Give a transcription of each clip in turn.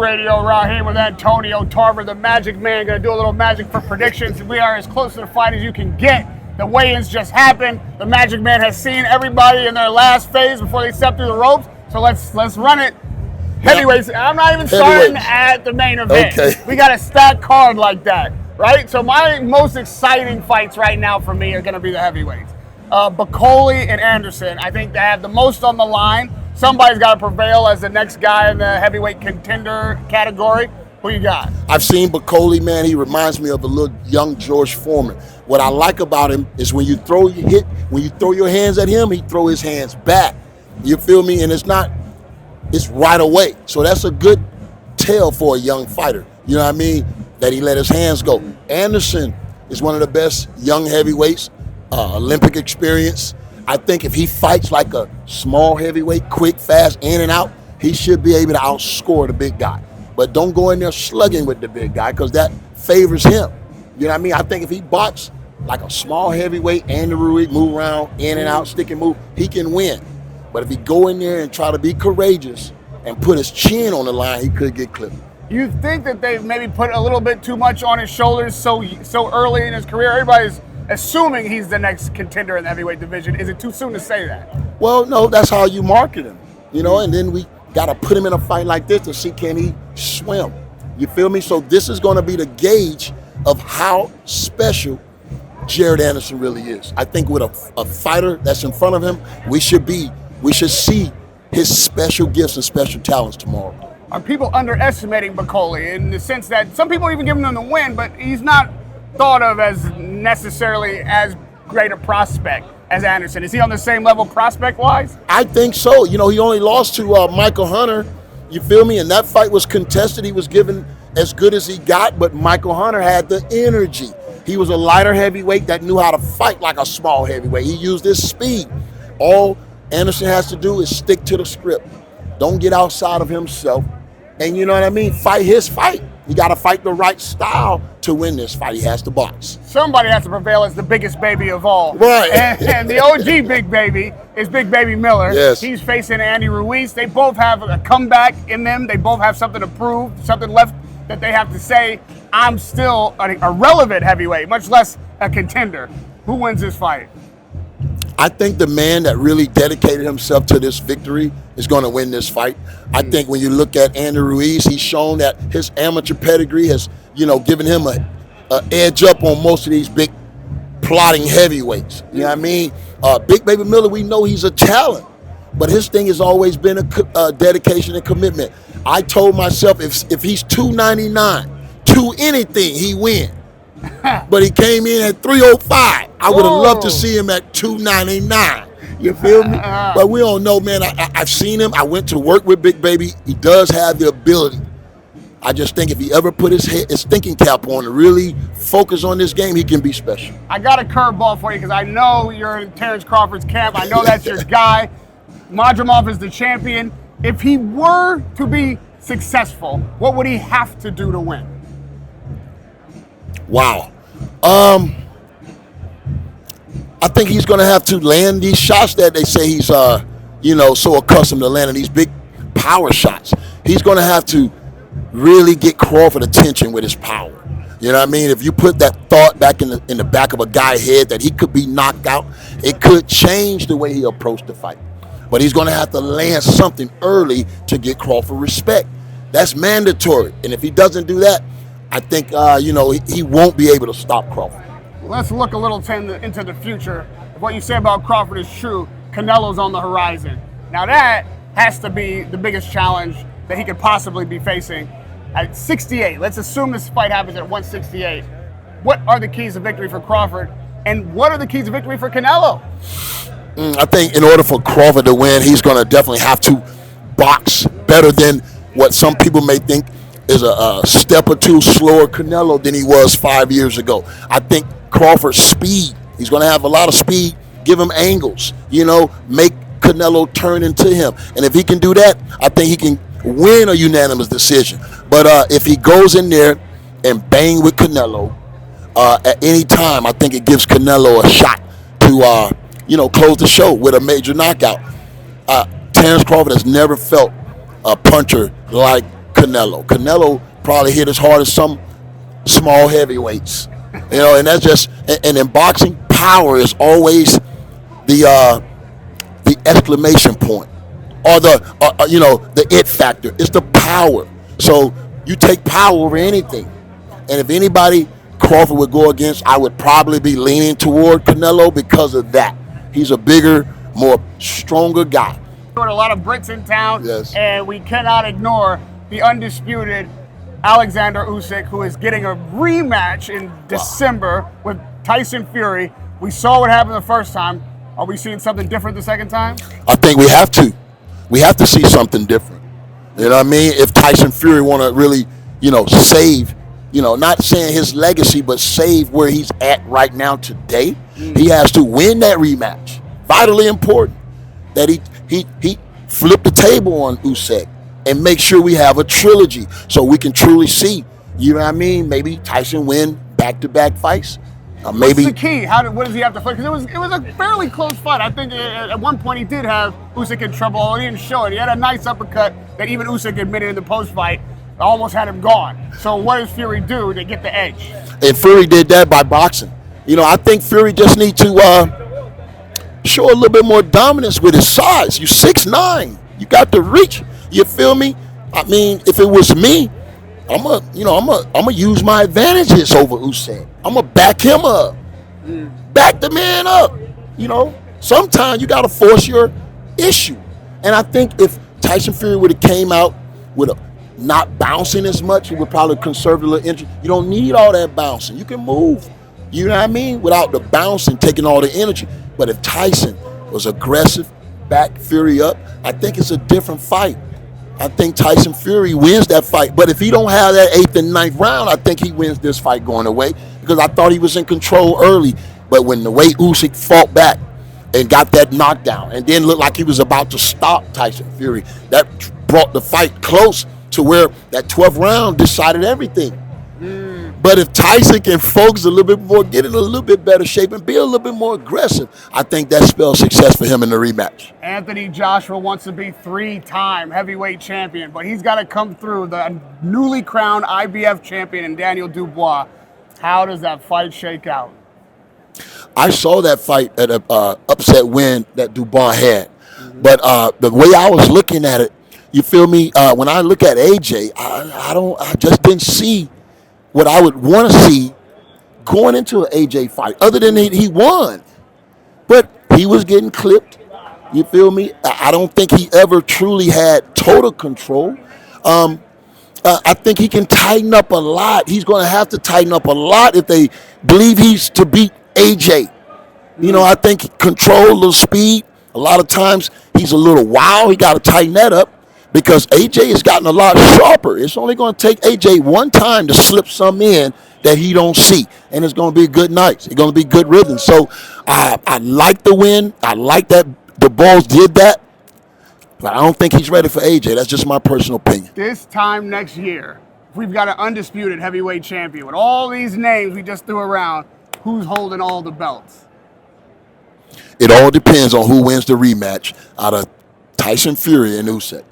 Radio Rahim with Antonio Tarver, the Magic Man. Going to do a little magic for predictions. We are as close to the fight as you can get. The weigh-ins just happened. The Magic Man has seen everybody in their last phase before they step through the ropes. So let's run it. Heavyweights. I'm not even starting at the main event. Okay. We got a stacked card like that, right? So my most exciting fights right now for me are going to be the heavyweights. Bacoli and Anderson. I think they have the most on the line. Somebody's got to prevail as the next guy in the heavyweight contender category. Who you got? I've seen Bacoli, man. He reminds me of a little young George Foreman. What I like about him is when you throw your hands at him, he throw his hands back. You feel me? And it's right away. So that's a good tell for a young fighter. You know what I mean? That he let his hands go. Anderson is one of the best young heavyweights, Olympic experience. I think if he fights like a small heavyweight, quick, fast, in and out, he should be able to outscore the big guy. But don't go in there slugging with the big guy because that favors him. You know what I mean? I think if he box like a small heavyweight, Andy Ruiz, move around, in and out, stick and move, he can win. But if he go in there and try to be courageous and put his chin on the line, he could get clipped. You think that they've maybe put a little bit too much on his shoulders so early in his career? Everybody's assuming he's the next contender in the heavyweight division. Is it too soon to say that? Well, no, that's how you market him, you know, and then we got to put him in a fight like this to see can he swim. You feel me? So this is going to be the gauge of how special Jared Anderson really is. I think with a fighter that's in front of him, we should see his special gifts and special talents tomorrow. Are people underestimating Bacoli in the sense that some people even giving him the win, but he's not thought of as necessarily as great a prospect as Anderson? Is he on the same level prospect-wise? I think so. You know, he only lost to Michael Hunter, you feel me? And that fight was contested. He was given as good as he got, but Michael Hunter had the energy. He was a lighter heavyweight that knew how to fight like a small heavyweight. He used his speed. All Anderson has to do is stick to the script. Don't get outside of himself. And you know what I mean? Fight his fight. He got to fight the right style to win this fight. He has to box. Somebody has to prevail as the biggest baby of all. Right. And the OG big baby is Big Baby Miller. Yes. He's facing Andy Ruiz. They both have a comeback in them. They both have something to prove, something left that they have to say, I'm still a relevant heavyweight, much less a contender. Who wins this fight? I think the man that really dedicated himself to this victory is going to win this fight. I think when you look at Andy Ruiz, he's shown that his amateur pedigree has, given him a edge up on most of these big plotting heavyweights. You know what I mean? Big Baby Miller, we know he's a talent, but his thing has always been a dedication and commitment. I told myself if he's 299, to anything, he win. But he came in at 305. I would have loved to see him at 299. You feel me? But we don't know, man. I've seen him. I went to work with Big Baby. He does have the ability. I just think if he ever put his thinking cap on and really focus on this game, he can be special. I got a curveball for you because I know you're in Terence Crawford's camp. I know that's your guy. Madrimov is the champion. If he were to be successful, what would he have to do to win? Wow. I think he's going to have to land these shots that they say he's, so accustomed to landing these big power shots. He's going to have to really get Crawford attention with his power. You know what I mean? If you put that thought back in the back of a guy's head that he could be knocked out, it could change the way he approached the fight. But he's going to have to land something early to get Crawford respect. That's mandatory. And if he doesn't do that, I think, he won't be able to stop Crawford. Let's look a little into the future. If what you say about Crawford is true, Canelo's on the horizon. Now that has to be the biggest challenge that he could possibly be facing at 68. Let's assume this fight happens at 168. What are the keys of victory for Crawford, and what are the keys of victory for Canelo? I think in order for Crawford to win, he's going to definitely have to box better than what some people may think is a step or two slower Canelo than he was 5 years ago. I think Crawford's speed, he's going to have a lot of speed, give him angles, make Canelo turn into him. And if he can do that, I think he can win a unanimous decision. But if he goes in there and bang with Canelo at any time, I think it gives Canelo a shot to, close the show with a major knockout. Terence Crawford has never felt a puncher like Canelo. Canelo probably hit as hard as some small heavyweights. And that's just, and in boxing, power is always the exclamation point, or the it factor. It's the power. So you take power over anything. And if anybody Crawford would go against, I would probably be leaning toward Canelo because of that. He's a bigger, more stronger guy. There are a lot of Brits in town, yes, and we cannot ignore the undisputed Oleksandr Usyk, who is getting a rematch in December with Tyson Fury. We saw what happened the first time. Are we seeing something different the second time? I think we have to. We have to see something different. You know what I mean? If Tyson Fury want to really, save, not saying his legacy, but save where he's at right now today, he has to win that rematch. Vitally important that he flip the table on Usyk and make sure we have a trilogy so we can truly see, you know what I mean? Maybe Tyson win back-to-back fights. Maybe. What's the key? What does he have to flip? Because it was a fairly close fight. I think at one point he did have Usyk in trouble. He didn't show it. He had a nice uppercut that even Usyk admitted in the post-fight almost had him gone. So what does Fury do to get the edge? And Fury did that by boxing. I think Fury just need to show a little bit more dominance with his size. You're 6'9". You got the reach. You feel me? I mean, if it was me, I'm gonna use my advantages over Usyk. I'm gonna back him up, back the man up. Sometimes you gotta force your issue. And I think if Tyson Fury would have came out with not bouncing as much, he would probably conserve a little energy. You don't need all that bouncing. You can move. You know what I mean? Without the bouncing, taking all the energy. But if Tyson was aggressive, back Fury up, I think it's a different fight. I think Tyson Fury wins that fight. But if he don't have that 8th and 9th round, I think he wins this fight going away, because I thought he was in control early. But when the way Usyk fought back and got that knockdown and then looked like he was about to stop Tyson Fury, that brought the fight close to where that 12th round decided everything. But if Tyson can focus a little bit more, get in a little bit better shape, and be a little bit more aggressive, I think that spells success for him in the rematch. Anthony Joshua wants to be 3-time heavyweight champion, but he's got to come through the newly crowned IBF champion in Daniel Dubois. How does that fight shake out? I saw that fight at an upset win that Dubois had. But the way I was looking at it, you feel me? When I look at AJ, I just didn't see what I would want to see going into an AJ fight, other than he won. But he was getting clipped. You feel me? I don't think he ever truly had total control. I think he can tighten up a lot. He's going to have to tighten up a lot if they believe he's to beat AJ. I think control, a little speed. A lot of times he's a little wild. He got to tighten that up, because AJ has gotten a lot sharper. It's only going to take AJ one time to slip some in that he don't see, and it's going to be a good night. It's going to be good rhythm. So I like the win. I like that the Bulls did that, but I don't think he's ready for AJ. That's just my personal opinion. This time next year, we've got an undisputed heavyweight champion. With all these names we just threw around, who's holding all the belts? It all depends on who wins the rematch out of Tyson Fury and Usyk.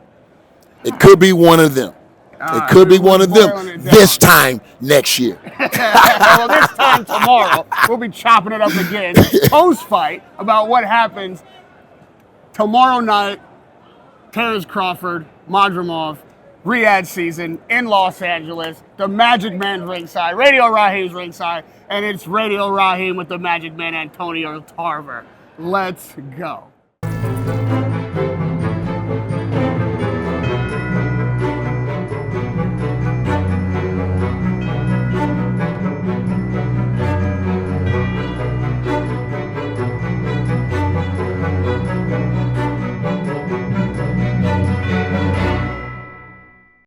It could be one of them. It could be one of them this time next year. Well, this time tomorrow, we'll be chopping it up again, post-fight, about what happens tomorrow night. Terence Crawford, Madrimov, Riyadh season in Los Angeles. The Magic Man's ringside, Radio Rahim's ringside, and it's Radio Rahim with the Magic Man, Antonio Tarver. Let's go.